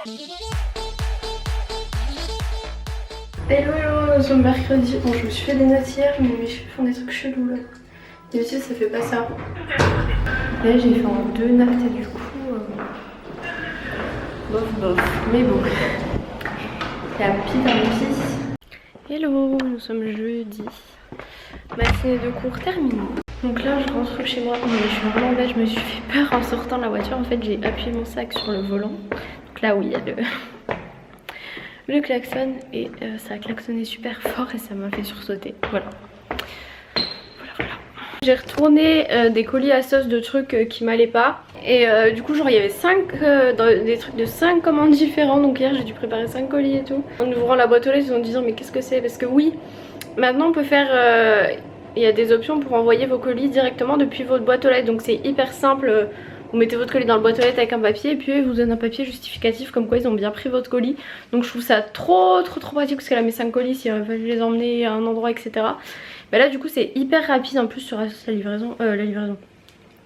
Hello hello, nous sommes mercredi. Bon, je me suis fait des notes hier, mais mes cheveux font des trucs chelous là. D'habitude ça fait pas ça. Là j'ai fait en 2 nattes et du coup bof bof, mais bon. C'est un petit. Hello, nous sommes jeudi. Matinée de cours terminée. Donc là je rentre chez moi, mais je suis vraiment bête, je me suis fait peur en sortant de la voiture. En fait j'ai appuyé mon sac sur le volant. Donc là où il y a le klaxon et ça a klaxonné super fort et ça m'a fait sursauter. Voilà. J'ai retourné des colis à sauce de trucs qui m'allaient pas. Et du coup genre il y avait des trucs de 5 commandes différents. Donc hier j'ai dû préparer 5 colis et tout. En ouvrant la boîte aux lettres ils ont dit mais qu'est-ce que c'est? Parce que oui, maintenant on peut faire... il y a des options pour envoyer vos colis directement depuis votre boîte aux lettres. Donc c'est hyper simple. Vous mettez votre colis dans le boîte aux lettres avec un papier et puis ils vous donnent un papier justificatif comme quoi ils ont bien pris votre colis. Donc je trouve ça trop pratique parce qu'elle a mes 5 colis, s'il aurait fallu les emmener à un endroit etc. Bah là du coup c'est hyper rapide en plus sur la livraison.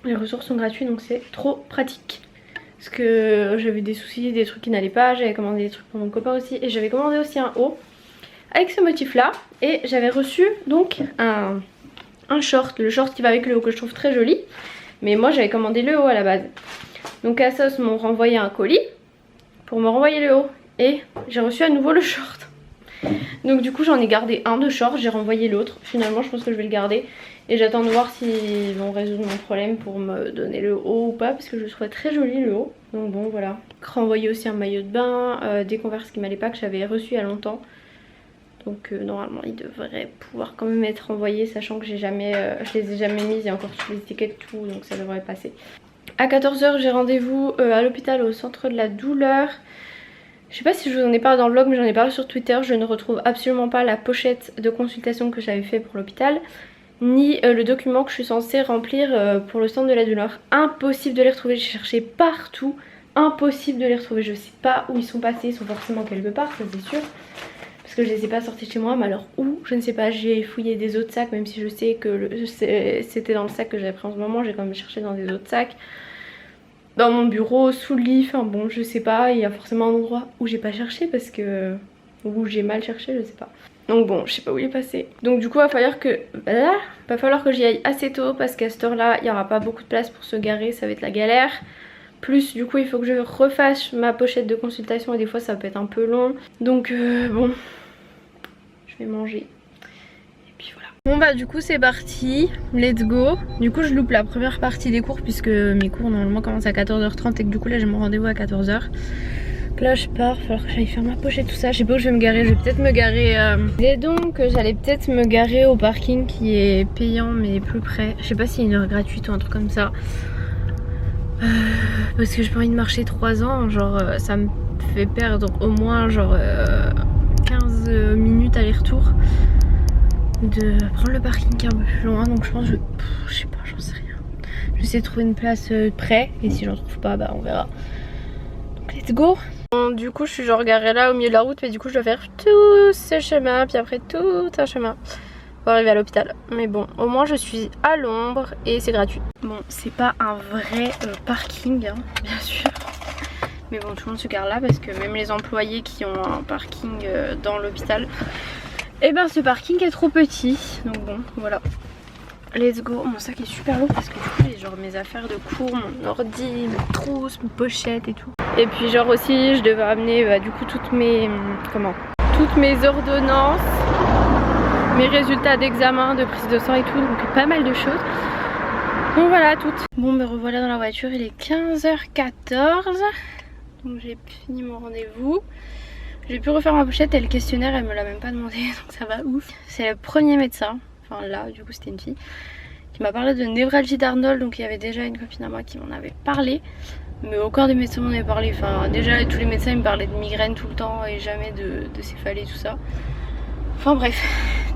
Les ressources sont gratuites donc c'est trop pratique. Parce que j'avais des soucis, des trucs qui n'allaient pas, j'avais commandé des trucs pour mon copain aussi. Et j'avais commandé aussi un haut avec ce motif là. Et j'avais reçu donc un short, le short qui va avec le haut que je trouve très joli. Mais moi j'avais commandé le haut à la base. Donc Asos m'ont renvoyé un colis pour me renvoyer le haut. Et j'ai reçu à nouveau le short. Donc du coup j'en ai gardé un de short, j'ai renvoyé l'autre. Finalement je pense que je vais le garder. Et j'attends de voir s'ils vont résoudre mon problème pour me donner le haut ou pas. Parce que je le trouvais très joli le haut. Donc bon voilà. Renvoyer aussi un maillot de bain, des Converse qui m'allaient pas que j'avais reçu il y a longtemps. Donc normalement il devrait pouvoir quand même être envoyé, sachant que je les ai jamais mises, il y a encore toutes les étiquettes tout, donc ça devrait passer. À 14 h j'ai rendez-vous à l'hôpital au centre de la douleur. Je sais pas si je vous en ai parlé dans le vlog mais j'en ai parlé sur Twitter. Je ne retrouve absolument pas la pochette de consultation que j'avais fait pour l'hôpital, ni le document que je suis censée remplir pour le centre de la douleur. Impossible de les retrouver, j'ai cherché partout, impossible de les retrouver. Je sais pas où ils sont passés, ils sont forcément quelque part, ça c'est sûr. Parce que je les ai pas sortis chez moi, mais alors où je ne sais pas. J'ai fouillé des autres sacs, même si je sais que c'était dans le sac que j'avais pris en ce moment. J'ai quand même cherché dans des autres sacs, dans mon bureau, sous le lit, enfin bon je sais pas. Il y a forcément un endroit où j'ai pas cherché parce que... où j'ai mal cherché, je sais pas. Donc bon je sais pas où il est passé. Donc du coup va falloir que j'y aille assez tôt parce qu'à cette heure là il n'y aura pas beaucoup de place pour se garer, ça va être la galère. Plus du coup il faut que je refasse ma pochette de consultation et des fois ça peut être un peu long. Donc bon... je vais manger et puis voilà. Bon bah du coup c'est parti, let's go. Du coup je loupe la première partie des cours puisque mes cours normalement commencent à 14 h 30 et que du coup là j'ai mon rendez-vous à 14 h. Donc là je pars, il va falloir que j'aille faire ma pochette tout ça. Je sais pas où je vais me garer, je vais peut-être me garer et donc j'allais peut-être me garer au parking qui est payant mais plus près. Je sais pas s'il y a une heure gratuite ou un truc comme ça. Parce que j'ai pas envie de marcher 3 ans, genre ça me fait perdre au moins genre 15 minutes aller-retour de prendre le parking qui est un peu plus loin. Donc je pense que je sais pas, j'en sais rien. Je vais essayer de trouver une place près et si j'en trouve pas bah on verra. Donc let's go. Bon, du coup je suis genre garée là au milieu de la route mais du coup je dois faire tout ce chemin puis après tout un chemin pour arriver à l'hôpital. Mais bon au moins je suis à l'ombre et c'est gratuit. Bon c'est pas un vrai parking hein, bien sûr. Mais bon tout le monde se gare là parce que même les employés qui ont un parking dans l'hôpital, et ben ce parking est trop petit. Donc bon voilà. Let's go. Mon sac est super lourd parce que du coup j'ai genre mes affaires de cours, mon ordi, mes trousses, mes pochettes et tout. Et puis genre aussi je devais amener du coup toutes mes ordonnances, mes résultats d'examen, de prise de sang et tout. Donc pas mal de choses. Donc voilà toutes. Bon me revoilà dans la voiture, il est 15 h 14. Donc j'ai fini mon rendez-vous. J'ai pu refaire ma pochette et le questionnaire elle me l'a même pas demandé donc ça va ouf. C'est le premier médecin, enfin là du coup c'était une fille, qui m'a parlé de névralgie d'Arnold. Donc il y avait déjà une copine à moi qui m'en avait parlé. Mais aucun des médecins m'en avait parlé. Enfin déjà tous les médecins ils me parlaient de migraine tout le temps et jamais de céphalée tout ça. Enfin bref.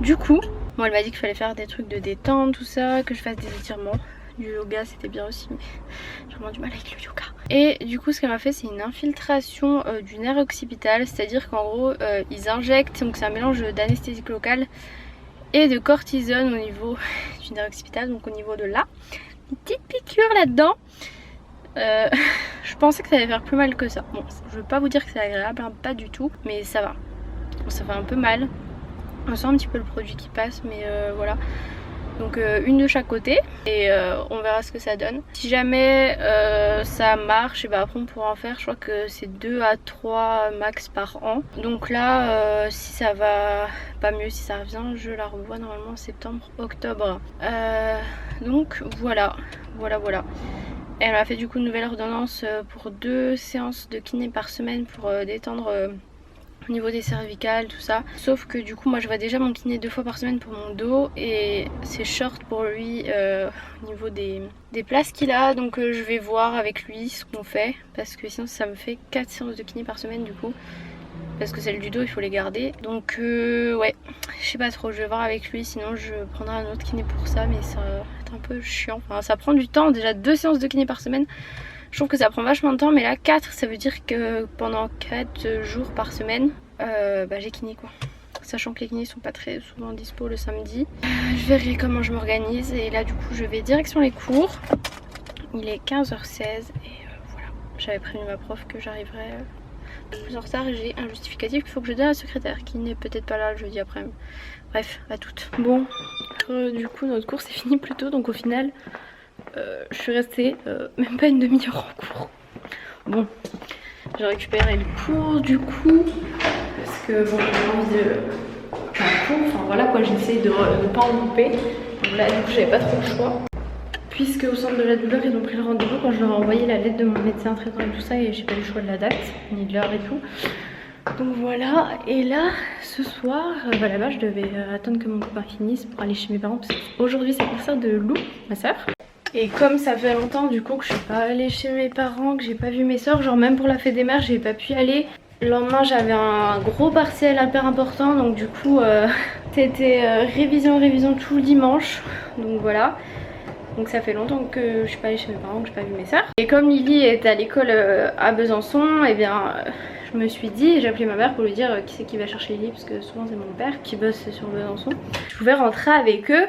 Du coup, moi elle m'a dit qu'il fallait faire des trucs de détente tout ça, que je fasse des étirements. Du yoga c'était bien aussi mais j'ai vraiment du mal avec le yoga. Et du coup ce qu'elle m'a fait c'est une infiltration du nerf occipital. C'est à dire qu'en gros ils injectent, donc c'est un mélange d'anesthésique locale et de cortisone au niveau du nerf occipital. Donc au niveau de là, une petite piqûre là dedans. Je pensais que ça allait faire plus mal que ça. Bon, je veux pas vous dire que c'est agréable, hein, pas du tout, mais ça va. Bon, ça fait un peu mal. On sent un petit peu le produit qui passe, mais voilà. Donc une de chaque côté et on verra ce que ça donne. Si jamais ça marche, et bah après on pourra en faire, je crois que c'est 2 à 3 max par an. Donc là si ça va pas mieux, si ça revient, je la revois normalement en septembre, octobre. Donc voilà. Elle m'a fait du coup une nouvelle ordonnance pour 2 séances de kiné par semaine pour détendre au niveau des cervicales, tout ça. Sauf que du coup moi je vois déjà mon kiné 2 fois par semaine pour mon dos et c'est short pour lui au niveau des places qu'il a. Donc je vais voir avec lui ce qu'on fait parce que sinon ça me fait 4 séances de kiné par semaine du coup. Parce que celles du dos il faut les garder. Donc ouais, je sais pas trop, je vais voir avec lui, sinon je prendrai un autre kiné pour ça, mais ça va être un peu chiant. Enfin ça prend du temps, déjà 2 séances de kiné par semaine. Je trouve que ça prend vachement de temps, mais là 4 ça veut dire que pendant 4 jours par semaine bah, j'ai kiné quoi. Sachant que les kinés sont pas très souvent dispo le samedi. Je verrai comment je m'organise et là du coup je vais direction les cours. Il est 15h16 et voilà. J'avais prévenu ma prof que j'arriverais plus en retard et j'ai un justificatif qu'il faut que je donne à la secrétaire qui n'est peut-être pas là le jeudi après. Bref, à toutes. Bon, du coup notre cours c'est fini plus tôt, donc au final je suis restée même pas une demi-heure en cours. Bon, j'ai récupéré le cours du coup parce que bon j'ai envie de faire un cours, enfin voilà quoi, j'essaye de ne pas en couper. Donc là du coup j'avais pas trop le choix. Puisque au centre de la douleur ils ont pris le rendez-vous quand je leur ai envoyé la lettre de mon médecin traitant et tout ça et j'ai pas eu le choix de la date ni de l'heure et tout. Donc voilà, et là ce soir là-bas je devais attendre que mon copain finisse pour aller chez mes parents parce qu'aujourd'hui c'est l'anniversaire de Lou, ma soeur. Et comme ça fait longtemps du coup que je suis pas allée chez mes parents, que j'ai pas vu mes soeurs, genre même pour la fête des mères j'ai pas pu y aller. Le lendemain j'avais un gros partiel hyper important donc du coup c'était révision tout le dimanche. Donc voilà. Donc ça fait longtemps que je suis pas allée chez mes parents, que j'ai pas vu mes soeurs. Et comme Lily est à l'école à Besançon, et bien je me suis dit, j'ai appelé ma mère pour lui dire qui c'est qui va chercher Lily parce que souvent c'est mon père qui bosse sur Besançon. Je pouvais rentrer avec eux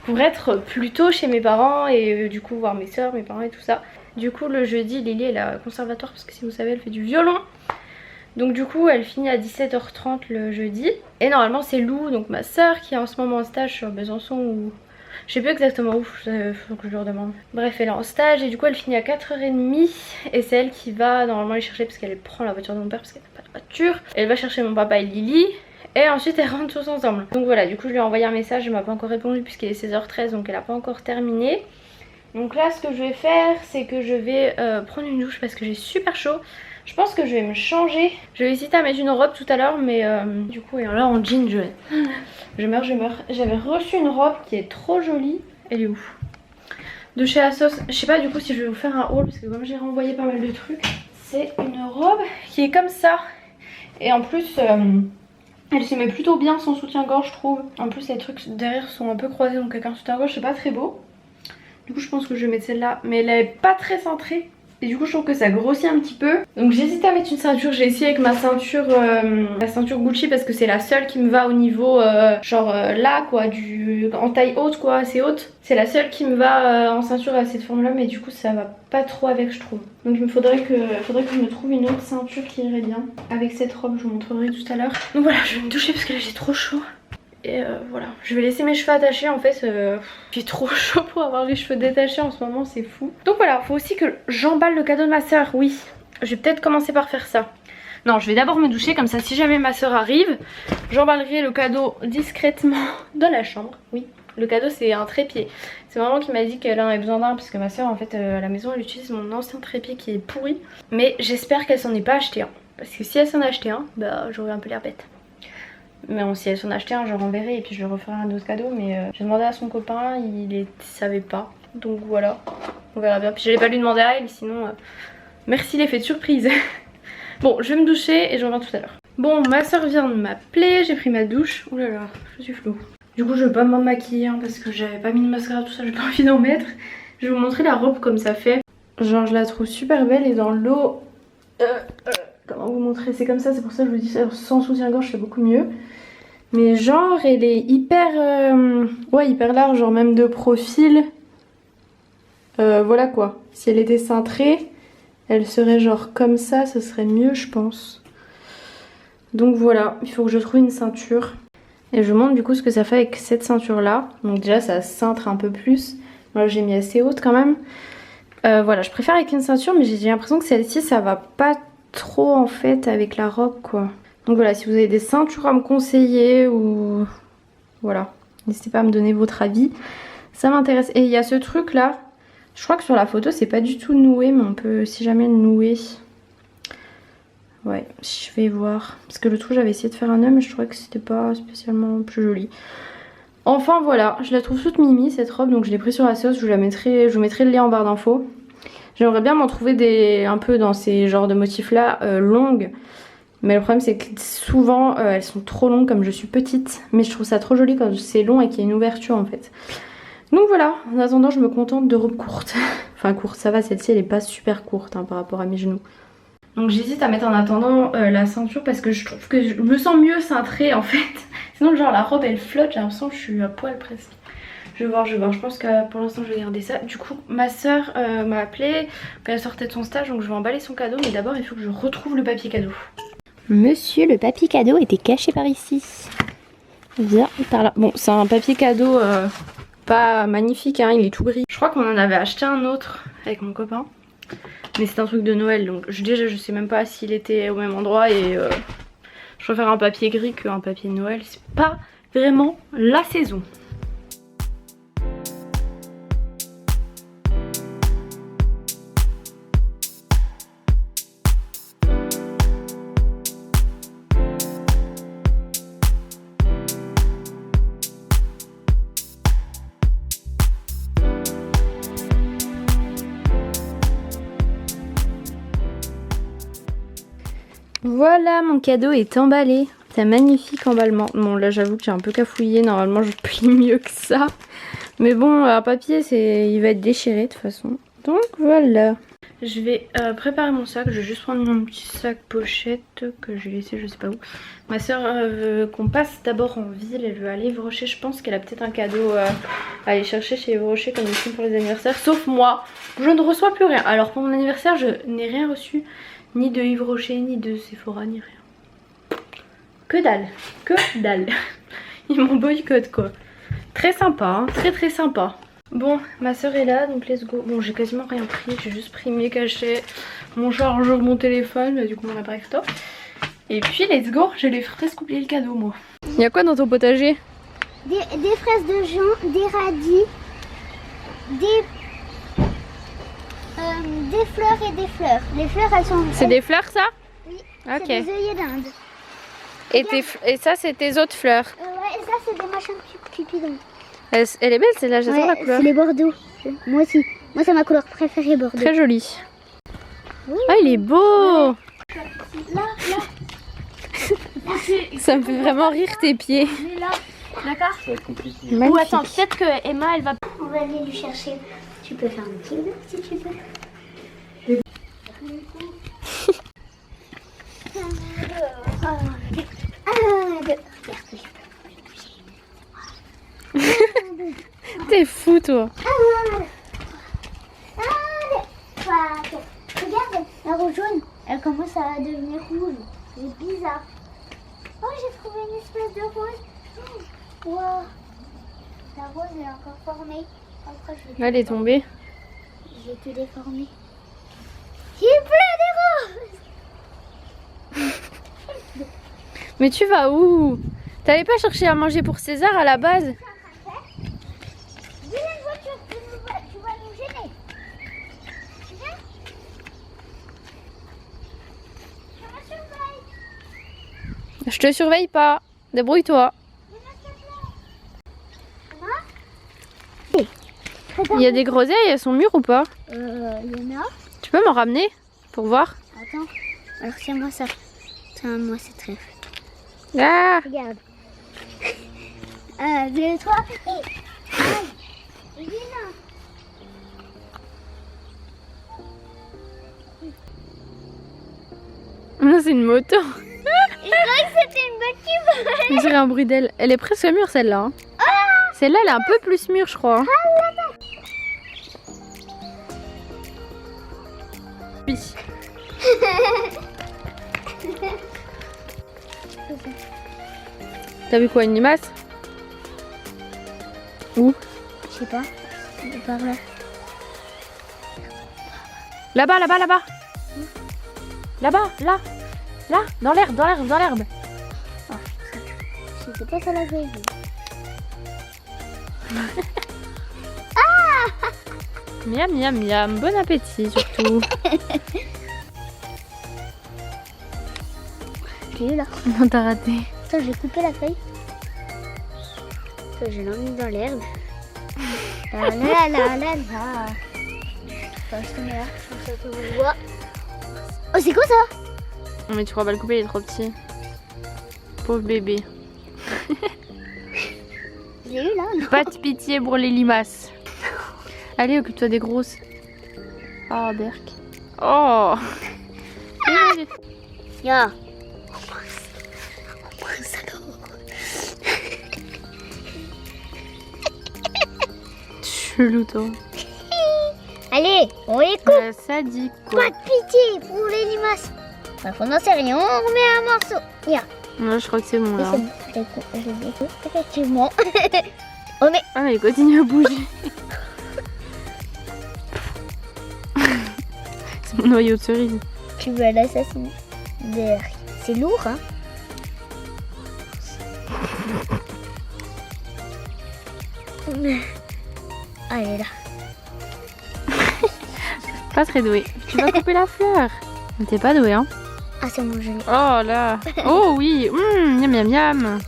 pour être plus tôt chez mes parents et du coup voir mes soeurs, mes parents et tout ça. Du coup le jeudi Lily elle est au conservatoire parce que si vous savez elle fait du violon. Donc du coup elle finit à 17h30 le jeudi. Et normalement c'est Lou, donc ma soeur qui est en ce moment en stage sur Besançon ou... Je sais plus exactement où, faut que je leur demande. Bref, elle est en stage et du coup elle finit à 4h30 et c'est elle qui va normalement les chercher parce qu'elle prend la voiture de mon père parce qu'elle n'a pas de voiture. Elle va chercher mon papa et Lily et ensuite elles rentrent tous ensemble. Donc voilà, du coup je lui ai envoyé un message, elle m'a pas encore répondu puisqu'il est 16h13 donc elle a pas encore terminé. Donc là ce que je vais faire c'est que je vais prendre une douche parce que j'ai super chaud. Je pense que je vais me changer. Je vais hésiter à mettre une robe tout à l'heure mais du coup et là en jean je meurs. J'avais reçu une robe qui est trop jolie. Elle est où? De chez Asos. Je sais pas du coup si je vais vous faire un haul parce que comme j'ai renvoyé pas mal de trucs. C'est une robe qui est comme ça. Et en plus elle se met plutôt bien sans soutien-gorge je trouve. En plus les trucs derrière sont un peu croisés donc avec un soutien-gorge c'est pas très beau. Du coup je pense que je vais mettre celle-là. Mais elle est pas très centrée. Et du coup je trouve que ça grossit un petit peu. Donc j'hésite à mettre une ceinture. J'ai essayé avec ma ceinture Gucci parce que c'est la seule qui me va au niveau là quoi, en taille haute quoi, assez haute. C'est la seule qui me va en ceinture à cette forme là, mais du coup ça va pas trop avec je trouve. Donc il me faudrait que je me trouve une autre ceinture qui irait bien avec cette robe, je vous montrerai tout à l'heure. Donc voilà, je vais me doucher parce que là j'ai trop chaud. Et voilà, je vais laisser mes cheveux attachés en fait, j'ai trop chaud pour avoir les cheveux détachés en ce moment, c'est fou. Donc voilà, faut aussi que j'emballe le cadeau de ma soeur, oui. Je vais peut-être commencer par faire ça. Non, je vais d'abord me doucher, comme ça si jamais ma soeur arrive, j'emballerai le cadeau discrètement dans la chambre, oui. Le cadeau c'est un trépied. C'est maman qui m'a dit qu'elle en avait besoin d'un parce que ma soeur en fait à la maison elle utilise mon ancien trépied qui est pourri. Mais j'espère qu'elle s'en est pas acheté un. Parce que si elle s'en a acheté un, bah j'aurais un peu l'air bête. Mais bon, si elle s'en achetait un, je renverrai et puis je lui referai un autre cadeau. Mais j'ai demandé à son copain, il savait pas. Donc voilà, on verra bien. Puis j'allais pas lui demander à elle, sinon merci l'effet de surprise. Bon, je vais me doucher et je reviens tout à l'heure. Bon, ma soeur vient de m'appeler, j'ai pris ma douche. Ouh là là, je suis floue. Du coup, je vais pas me maquiller hein, parce que j'avais pas mis de mascara, tout ça, j'ai pas envie d'en mettre. Je vais vous montrer la robe comme ça fait. Genre, je la trouve super belle et dans l'eau... comment vous montrer? C'est comme ça, c'est pour ça que je vous dis ça. Sans soutien-gorge, c'est beaucoup mieux. Mais genre, elle est hyper... ouais, hyper large, genre même de profil. Voilà quoi. Si elle était cintrée, elle serait genre comme ça, ce serait mieux je pense. Donc voilà, il faut que je trouve une ceinture. Et je vous montre du coup ce que ça fait avec cette ceinture là. Donc déjà ça cintre un peu plus. Moi j'ai mis assez haute quand même. Voilà, je préfère avec une ceinture, mais j'ai l'impression que celle-ci ça va pas trop en fait avec la robe quoi. Donc voilà, si vous avez des ceintures à me conseiller ou... Voilà, n'hésitez pas à me donner votre avis. Ça m'intéresse. Et il y a ce truc là. Je crois que sur la photo c'est pas du tout noué, mais on peut si jamais le nouer. Ouais, je vais voir. Parce que le truc j'avais essayé de faire un œil, mais je trouvais que c'était pas spécialement plus joli. Enfin voilà, je la trouve toute mimi cette robe, donc je l'ai pris sur la sauce. Je vous mettrai le lien en barre d'infos. J'aimerais bien m'en trouver un peu dans ces genres de motifs là, longues. Mais le problème c'est que souvent elles sont trop longues comme je suis petite. Mais je trouve ça trop joli quand c'est long et qu'il y a une ouverture en fait. Donc voilà, en attendant je me contente de robes courtes. Enfin courtes, ça va, celle-ci elle est pas super courte hein, par rapport à mes genoux. Donc j'hésite à mettre en attendant la ceinture parce que je trouve que je me sens mieux cintrée en fait. Sinon genre la robe elle flotte, j'ai l'impression que je suis à poil presque. Je vais voir, je pense que pour l'instant je vais garder ça. Du coup ma soeur m'a appelé, elle sortait de son stage donc je vais emballer son cadeau. Mais d'abord il faut que je retrouve le papier cadeau. Monsieur, le papier cadeau était caché par ici. Viens par là. Bon c'est un papier cadeau pas magnifique hein, il est tout gris. Je crois qu'on en avait acheté un autre avec mon copain. Mais c'est un truc de Noël donc déjà je sais même pas s'il était au même endroit et je préfère un papier gris qu'un papier de Noël. C'est pas vraiment la saison. Voilà, mon cadeau est emballé. C'est un magnifique emballement. Bon là j'avoue que j'ai un peu cafouillé. Normalement je plie mieux que ça. Mais bon, un papier il va être déchiré de toute façon. Donc voilà. Je vais préparer mon sac. Je vais juste prendre mon petit sac pochette que j'ai laissé je sais pas où. Ma soeur veut qu'on passe d'abord en ville. Elle veut aller Yves Rocher. Je pense qu'elle a peut-être un cadeau à aller chercher chez Yves Rocher comme ils font pour les anniversaires. Sauf moi, je ne reçois plus rien. Alors pour mon anniversaire je n'ai rien reçu. Ni de Yves Rocher, ni de Sephora, ni rien. Que dalle, que dalle. Ils m'ont boycott quoi. Très sympa, hein, très sympa. Bon, ma soeur est là, donc let's go. Bon, j'ai quasiment rien pris, j'ai juste pris mes cachets, mon chargeur, mon téléphone, bah, du coup mon appareil photo. Et puis let's go, je l'ai presque oublié le cadeau moi. Il y a quoi dans ton potager? Des fraises de jonc, des radis, des fleurs et des fleurs. Les fleurs elles sont... C'est des fleurs ça? Oui, ok. C'est des œillets d'Inde. Et ça c'est tes autres fleurs? Ouais, et ça c'est des machins cupidons. Elle est belle celle-là, j'adore la couleur. C'est les bordeaux. Moi aussi. Moi c'est ma couleur préférée, bordeaux. Très jolie. Oui. Ah il est beau. Là. Ça me fait vraiment rire tes pieds. Mais là, d'accord? Ça va être compliqué. Ou attends, peut-être que Emma elle va... On va aller lui chercher. Tu peux faire un petit peu si tu veux. T'es fou toi. Regarde, la rose jaune, elle commence à devenir rouge. C'est bizarre. Oh, j'ai trouvé une espèce de rose. Wow. La rose est encore formée. Après, je vais Elle est tombée. Je vais te déformer. Il pleut des roses. Mais tu vas où? T'allais pas chercher à manger pour César à la base? Viens une voiture, tu vas nous gêner. Viens. Je me surveille. Je te surveille pas. Débrouille-toi. Il y a des groseilles, elles sont mûres ou pas? Il y en a. Tu peux m'en ramener pour voir? Attends. Alors tiens-moi ça. Tiens-moi cette trèfle. Ah! Regarde. 1, 2, 3. Et... Non, c'est une moto. Je croyais que c'était une voiture. On dirait un bruit d'aile. Elle est presque mûre celle-là. Hein. Celle-là, elle est un peu plus mûre, je crois. Oui. T'as vu quoi, une limace? Où? Je sais pas. Par là. Là-bas, là-bas, là-bas. Là-bas, là. Là, dans l'herbe, dans l'herbe, dans l'herbe. C'était pas ça la veille. Miam, miam, miam. Bon appétit, surtout. Je l'ai eu là. Non, t'as raté. Attends, j'ai coupé la feuille. Attends, je l'ai mis dans l'herbe. La la la la la. Enfin, je te mets là, comme ça tout le monde voit. Oh, c'est quoi ça? Non, mais tu crois pas le couper, il est trop petit. Pauvre bébé. Je l'ai eu là, non? Pas de pitié pour les limaces. Allez, occupe-toi des grosses. Oh, Berk. Oh. Ya. Chelou, toi. Allez, on les coupe. Ça dit quoi? Pas de pitié pour les limaces. Bref, on n'en sait rien, on remet un morceau. Ya. Ouais, je crois que c'est bon, là. C'est bon, je les découpe, effectivement. Oh mais... Ah, mais il continue à bouger. C'est mon noyau de cerise. Tu veux l'assassiner. C'est lourd, hein. Ah, elle est là. Pas très doué. Tu vas couper la fleur. Mais t'es pas doué, hein? Ah, c'est mon joli. Oh là. Oh oui. Miam, miam, miam.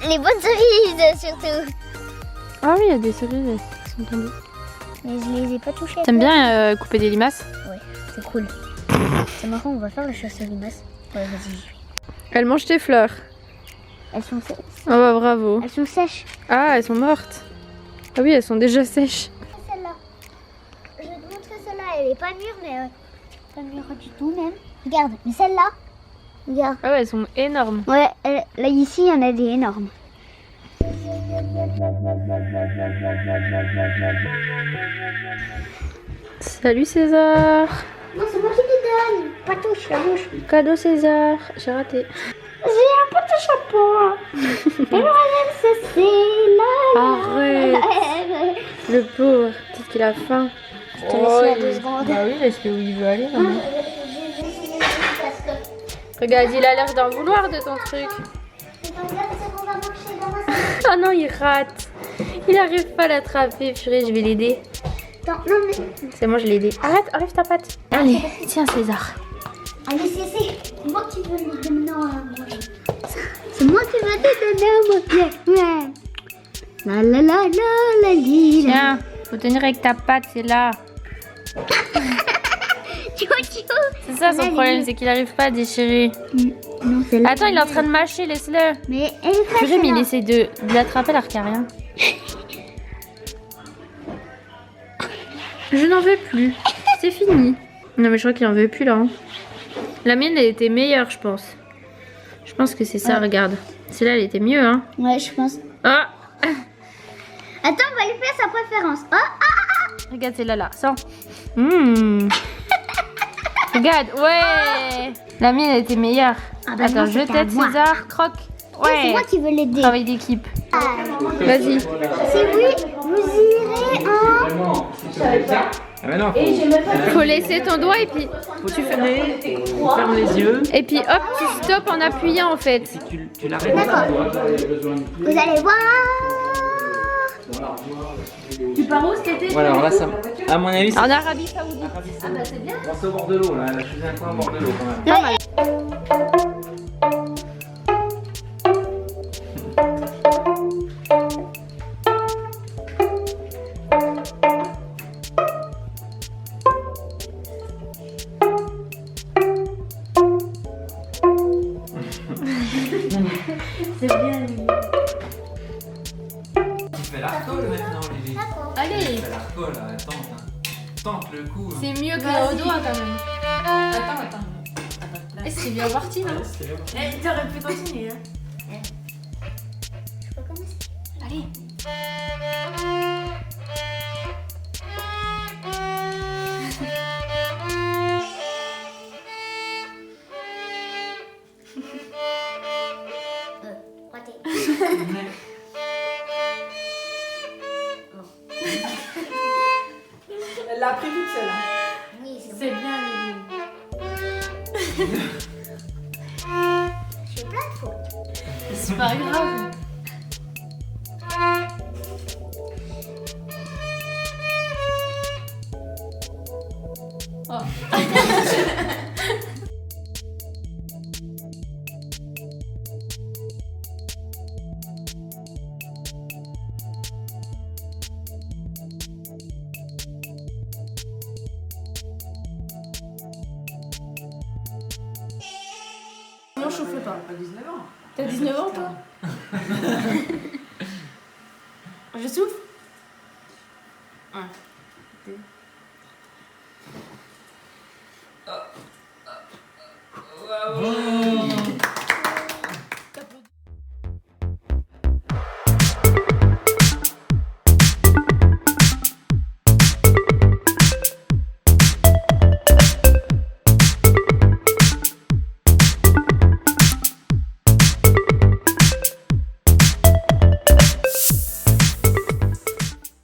Les bonnes cerises, surtout. Ah oui, il y a des cerises qui sont tombées. Mais je les ai pas touchées. T'aimes bien couper des limaces? Ouais, c'est cool. C'est marrant, on va faire la chasse aux limaces. Ouais, vas-y. Elle mange tes fleurs. Elles sont sèches. Oh bah bravo. Elles sont sèches. Ah, elles sont mortes. Ah oui, elles sont déjà sèches. Celle-là. Je vais te montrer celle-là. Elle est pas mûre, mais pas mûre du tout même. Regarde, mais celle-là. Regarde. Ah ouais, elles sont énormes. Ouais, là ici, il y en a des énormes. Salut César. Non, c'est moi qui te donne. Pas touche la bouche. Cadeau César. J'ai raté. J'ai un petit chapeau. Et regarde, c'est là. Arrête. Le pauvre. Peut-être qu'il a faim. Je te laisse là 2 secondes. Bah oui, laisse-le où il veut aller. Regarde, il a l'air d'en vouloir de ton truc. Ah non, il rate. Il arrive pas à l'attraper. Purée, je vais l'aider. Attends, non mais... C'est moi, je l'ai aidé. Arrête, enlève ta patte. Allez, tiens César. Allez, c'est moi qui veux les donner à manger. C'est moi qui veux te donner à manger. Ouais. La la la la la li, la. Tiens, faut tenir avec ta patte, c'est là. C'est ça son problème, c'est qu'il arrive pas à déchirer. Non, c'est là. Attends, il est en train de mâcher, laisse-le. Mais elle est Purée, mais il là. essaie de l'attraper alors qu'il n'y a rien. Je n'en veux plus. C'est fini. Non mais je crois qu'il en veut plus là. Hein. La mienne elle était meilleure je pense. Je pense que c'est ça, regarde. Celle-là elle était mieux hein. Ouais, je pense. Ah. Attends, on va lui faire sa préférence. Regarde celle-là là. Sens. Regarde, ouais. La mienne elle était meilleure. Ah bah attends, non, je c'était à t'aide moi. César. Croque. C'est Ouais. moi qui veux l'aider. Travail d'équipe. Vas-y. Si oui, vous irez en... Ah mais non, Faut laisser ton doigt et puis tu fermes les yeux, et puis hop tu stops en appuyant en fait. tu l'arrêtes. D'accord. Vous allez voir. Tu pars où cet été? Voilà, alors là, ça, à mon avis, c'est En Arabie Saoudite. c'est bien. C'est au bord de l'eau, là. Je faisais un coin au bord de l'eau quand même. Pas mal. Tu fais l'arcole maintenant, Lily. Allez, Tu fais l'arcole, là. Tente, hein. Tente le coup. hein. c'est mieux que au doigt quand même. Attends. Et c'est bien parti non? T'aurais pu continuer. Hein. Je peux commencer. Allez. Raté. Elle l'a appris toute seule. Hein. Oui, c'est C'est bon. bien, Lily. Je fais plein de fautes. C'est pas grave. Oh. Non, je souffle pas. Pas 19 ans. T'as 19 ans, toi? Je souffle? 1, 2. Bravo.